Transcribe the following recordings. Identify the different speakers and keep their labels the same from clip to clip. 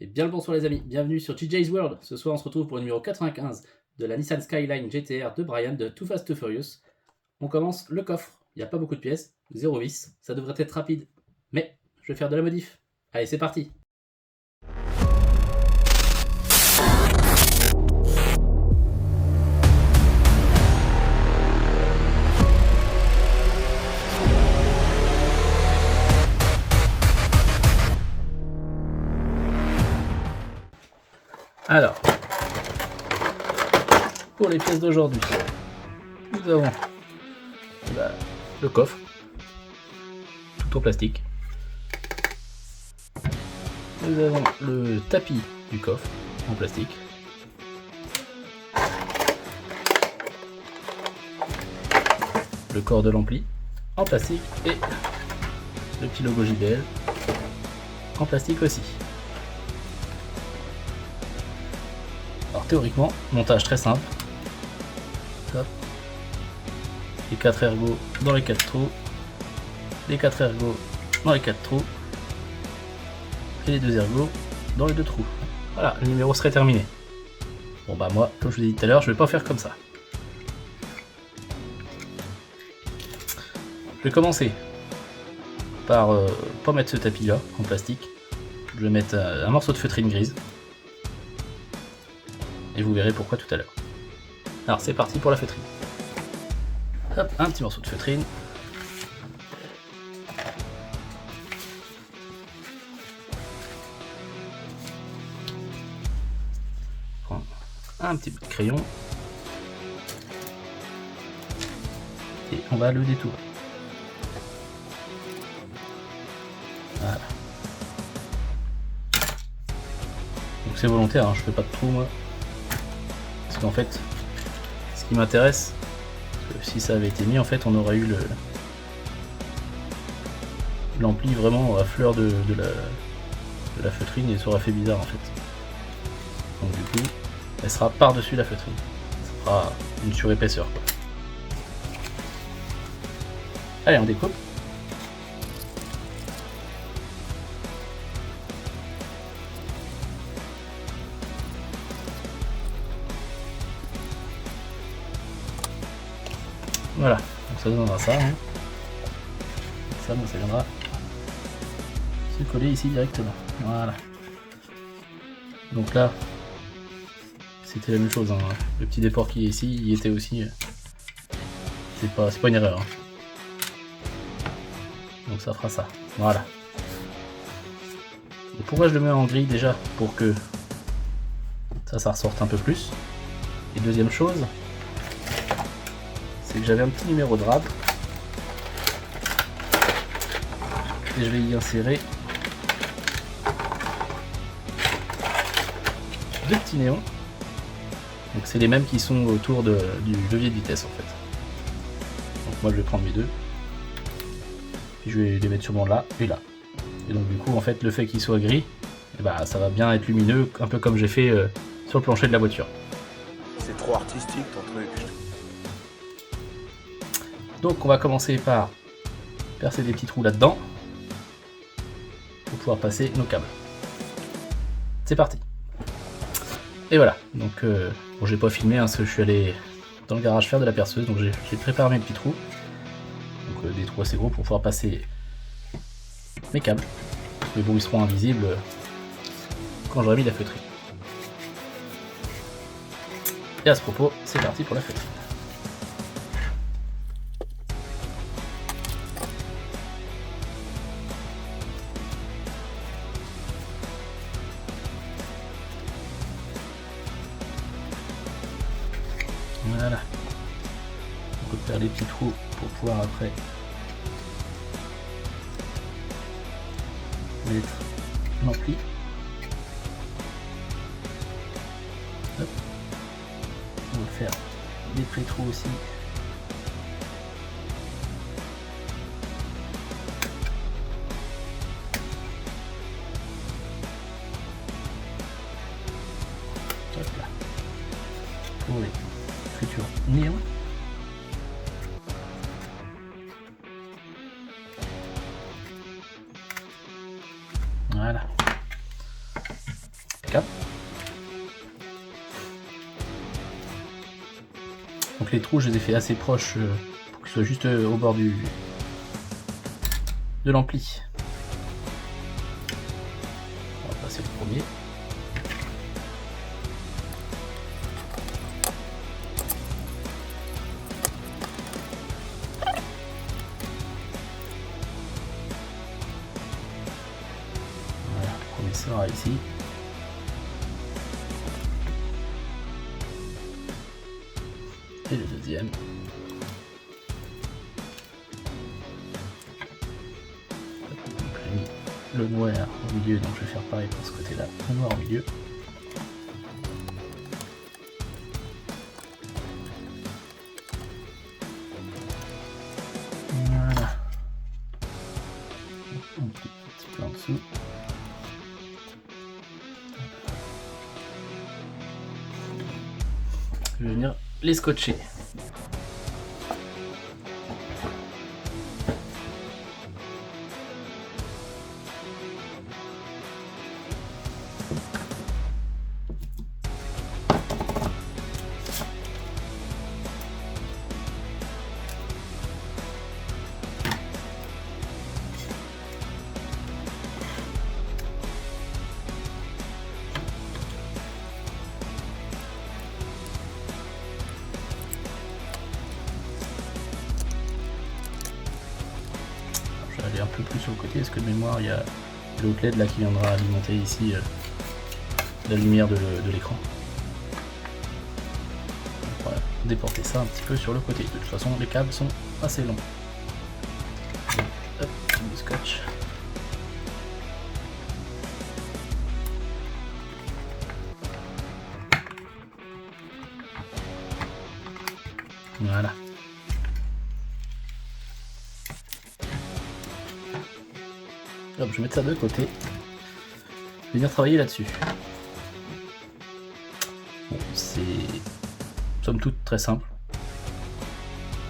Speaker 1: Et bien le bonsoir les amis, bienvenue sur TJ's World. Ce soir on se retrouve pour le numéro 95 de la Nissan Skyline GTR de Brian de Too Fast Too Furious. On commence le coffre, il n'y a pas beaucoup de pièces, 0 vis, ça devrait être rapide, mais je vais faire de la modif. Allez c'est parti. Alors, pour les pièces d'aujourd'hui, nous avons le coffre, tout en plastique. Nous avons le tapis du coffre, en plastique. Le corps de l'ampli, en plastique. Et le petit logo JBL, en plastique aussi. Alors théoriquement, montage très simple. Hop. Les 4 ergots dans les 4 trous. Les 4 ergots dans les 4 trous. Et les 2 ergots dans les 2 trous. Voilà, le numéro serait terminé. Bon bah moi, comme je vous l'ai dit tout à l'heure, je vais pas faire comme ça. Je vais commencer par pas mettre ce tapis là en plastique. Je vais mettre un morceau de feutrine grise. Et vous verrez pourquoi tout à l'heure. Alors c'est parti pour la feutrine. Hop, un petit morceau de feutrine. Prends un petit peu de crayon. Et on va le détourer. Voilà. Donc c'est volontaire, hein, je fais pas de trou moi. Parce qu'en fait, ce qui m'intéresse, si ça avait été mis, en fait, on aurait eu l'ampli vraiment à fleur de la feutrine et ça aurait fait bizarre en fait. Donc du coup, elle sera par-dessus la feutrine. Ça fera une surépaisseur. Allez, on découpe. Voilà, donc ça donnera ça. Hein. Ça, bon, ça viendra se coller ici directement. Voilà. Donc là, c'était la même chose. Hein. Le petit déport qui est ici, il était aussi. C'est pas une erreur. Hein. Donc ça fera ça. Voilà. Et pourquoi je le mets en gris déjà? Pour que ça ressorte un peu plus. Et deuxième chose, c'est que j'avais un petit numéro de rab et je vais y insérer deux petits néons. Donc c'est les mêmes qui sont autour du levier de vitesse en fait. Donc moi je vais prendre mes deux et je vais les mettre sûrement là et là. Et donc du coup en fait le fait qu'il soit gris, et bah, ça va bien être lumineux, un peu comme j'ai fait sur le plancher de la voiture.
Speaker 2: C'est trop artistique ton truc.
Speaker 1: Donc on va commencer par percer des petits trous là-dedans pour pouvoir passer nos câbles. C'est parti. Et voilà, donc bon, j'ai pas filmé hein, parce que je suis allé dans le garage faire de la perceuse, donc j'ai préparé mes petits trous. Donc des trous assez gros pour pouvoir passer mes câbles. Mais bon, ils seront invisibles quand j'aurai mis la feutrine. Et à ce propos, c'est parti pour la feutrine. Voilà. On peut faire des petits trous pour pouvoir après mettre l'ampli. Hop. On va faire des petits trous aussi. Hop là. Pour les futurs néons. Voilà. Donc les trous, je les ai fait assez proches pour qu'ils soient juste au bord de l'ampli. On va passer le premier. Voilà, le premier sera ici. Et le deuxième. Donc j'ai mis le noir au milieu, donc je vais faire pareil pour ce côté-là, le noir au milieu. Voilà. Un petit peu en dessous. Je vais venir les scotcher. Je vais aller un peu plus sur le côté parce que de mémoire il y a l'autre LED là qui viendra alimenter ici la lumière de l'écran. Voilà, déporter ça un petit peu sur le côté. De toute façon les câbles sont assez longs. Hop, du scotch. Voilà. Hop, je vais mettre ça de côté. Je vais venir travailler là-dessus. Bon, c'est somme toute très simple.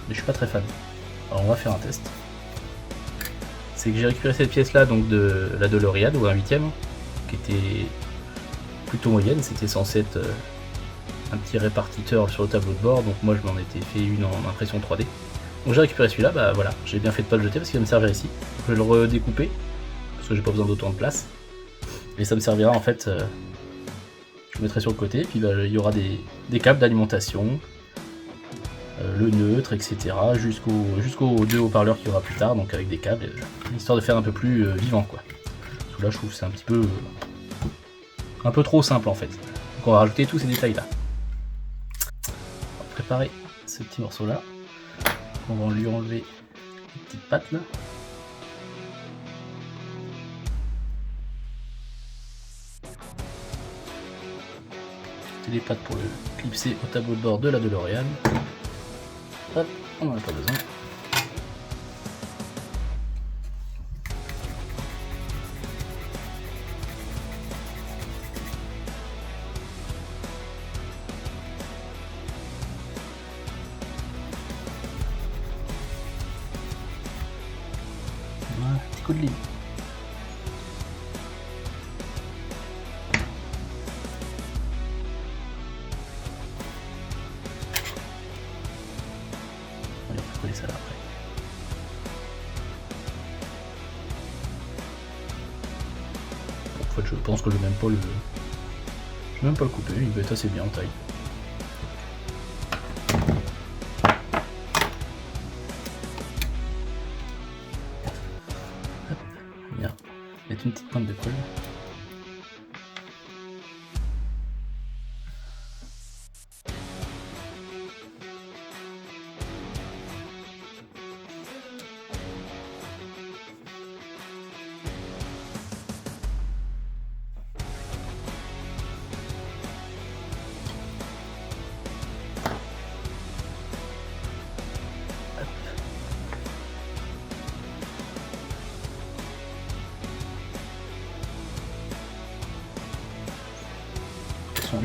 Speaker 1: Mais je suis pas très fan. Alors on va faire un test. C'est que j'ai récupéré cette pièce là, donc de la DeLorean ou un 8ème, qui était plutôt moyenne. C'était censé être un petit répartiteur sur le tableau de bord, donc moi je m'en étais fait une en impression 3D. Donc j'ai récupéré celui-là, bah voilà, j'ai bien fait de pas le jeter parce qu'il va me servir ici. Je vais le redécouper, parce que j'ai pas besoin d'autant de place. Et ça me servira en fait, je le mettrai sur le côté, puis bah, il y aura des câbles d'alimentation, le neutre, etc. jusqu'aux deux haut-parleurs qu'il y aura plus tard, donc avec des câbles, histoire de faire un peu plus vivant quoi. Parce que là je trouve que c'est un peu trop simple en fait. Donc on va rajouter tous ces détails là. On va préparer ce petit morceau là. On va lui enlever les petites pattes là. C'est des pattes pour le clipser au tableau de bord de la DeLorean. Hop, on n'en a pas besoin. Voilà, petit coup de ligne. On va coller ça là après. En fait, je pense que je vais même pas le couper, il va être assez bien en taille. Hop, bien. Mettre une petite pointe de colle.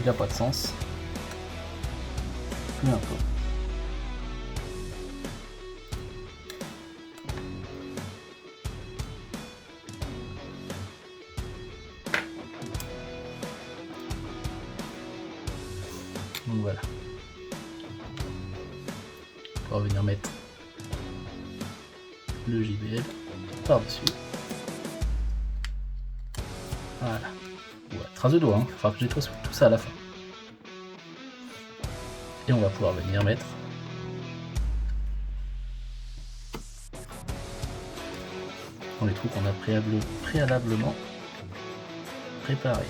Speaker 1: Il n'a pas de sens. Peu importe. Donc voilà. On va venir mettre le JBL par-dessus. Voilà. Ouais, trace de doigt, hein. Il faudra que j'ai tout ça à la fin. Et on va pouvoir venir mettre dans les trous qu'on a préalablement préparés.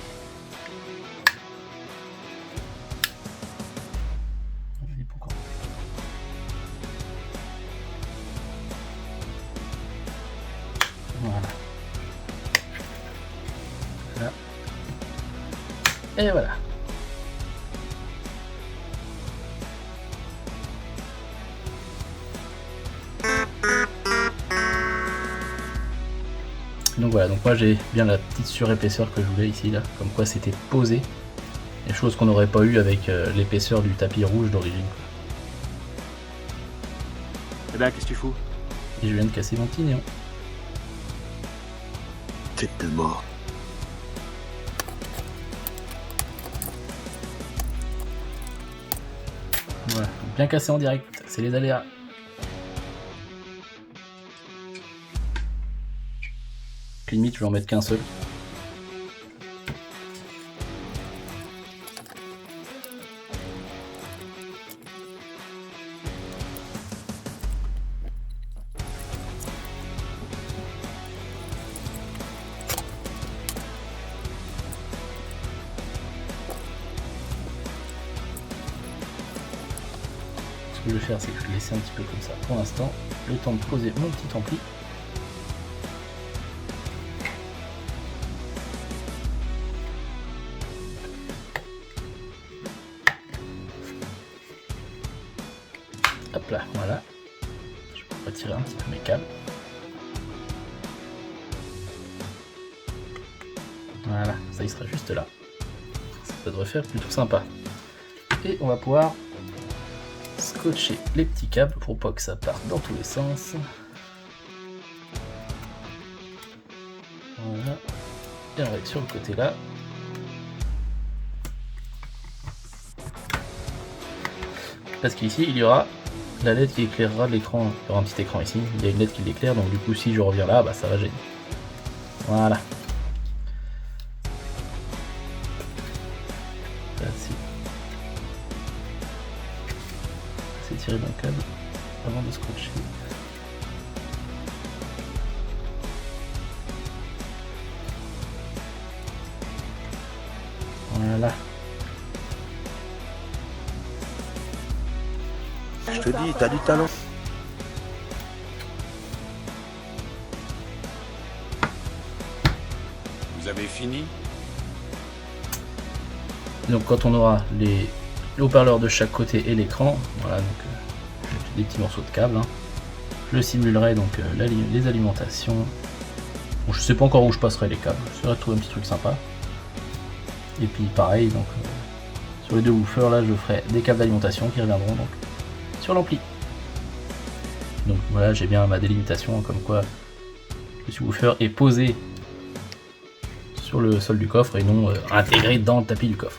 Speaker 1: Voilà. Là. Et voilà. Donc voilà, donc moi j'ai bien la petite surépaisseur que je voulais ici, là, comme quoi c'était posé. Des choses qu'on n'aurait pas eu avec l'épaisseur du tapis rouge d'origine.
Speaker 3: Eh ben, qu'est-ce que tu fous?
Speaker 1: Et je viens de casser mon petit néon.
Speaker 2: Tête de mort.
Speaker 1: Voilà, bien cassé en direct, c'est les aléas. Limite, je vais en mettre qu'un seul. Ce que je vais faire, c'est que je vais laisser un petit peu comme ça pour l'instant, le temps de poser mon petit ampli. Hop là, voilà. Je peux retirer un petit peu mes câbles. Voilà, ça il sera juste là. Ça devrait faire plutôt sympa. Et on va pouvoir scotcher les petits câbles pour pas que ça parte dans tous les sens. Voilà. Et on va être sur le côté là. Parce qu'ici il y aura la LED qui éclairera l'écran. Il y aura un petit écran ici, il y a une LED qui l'éclaire, donc du coup si je reviens là, bah ça va gêner. Voilà. C'est tirer mon câble avant de scotcher. Voilà.
Speaker 2: Je te dis, t'as du talent.
Speaker 3: Vous avez fini?
Speaker 1: Donc quand on aura les haut-parleurs de chaque côté et l'écran, voilà, donc des petits morceaux de câble, hein. Je simulerai donc les alimentations. Bon, je sais pas encore où je passerai les câbles, j'essaierai de trouver un petit truc sympa. Et puis pareil, donc sur les deux woofers là, je ferai des câbles d'alimentation qui reviendront donc sur l'ampli. Donc voilà, j'ai bien ma délimitation, comme quoi le subwoofer est posé sur le sol du coffre et non intégré dans le tapis du coffre.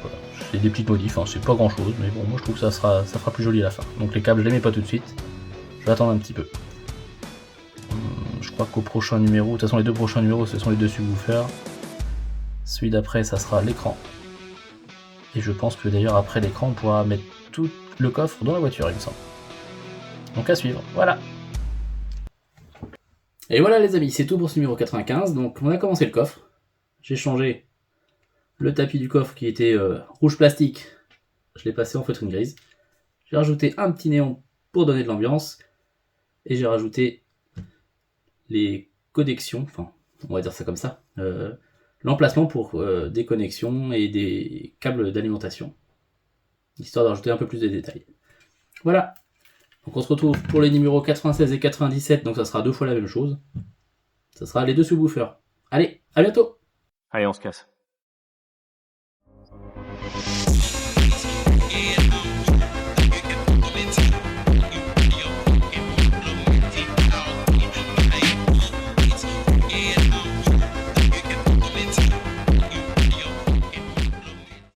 Speaker 1: Voilà, j'ai des petites modifs, hein, c'est pas grand chose, mais bon, moi je trouve que ça fera plus joli à la fin. Donc les câbles, je les mets pas tout de suite, je vais attendre un petit peu. Je crois qu'au prochain numéro, de toute façon les deux prochains numéros ce sont les deux subwoofers. Celui d'après ça sera l'écran. Et je pense que d'ailleurs après l'écran on pourra mettre tout le coffre dans la voiture, il me semble. Donc à suivre, voilà. Et voilà les amis, c'est tout pour ce numéro 95. Donc on a commencé le coffre. J'ai changé le tapis du coffre qui était rouge plastique. Je l'ai passé en feutrine grise. J'ai rajouté un petit néon pour donner de l'ambiance. Et j'ai rajouté les connexions, enfin on va dire ça comme ça, l'emplacement pour des connexions et des câbles d'alimentation. Histoire de rajouter un peu plus de détails. Voilà. Donc on se retrouve pour les numéros 96 et 97, donc ça sera deux fois la même chose. Ça sera les deux subwoofers. Allez, à bientôt.
Speaker 3: Allez, on se casse.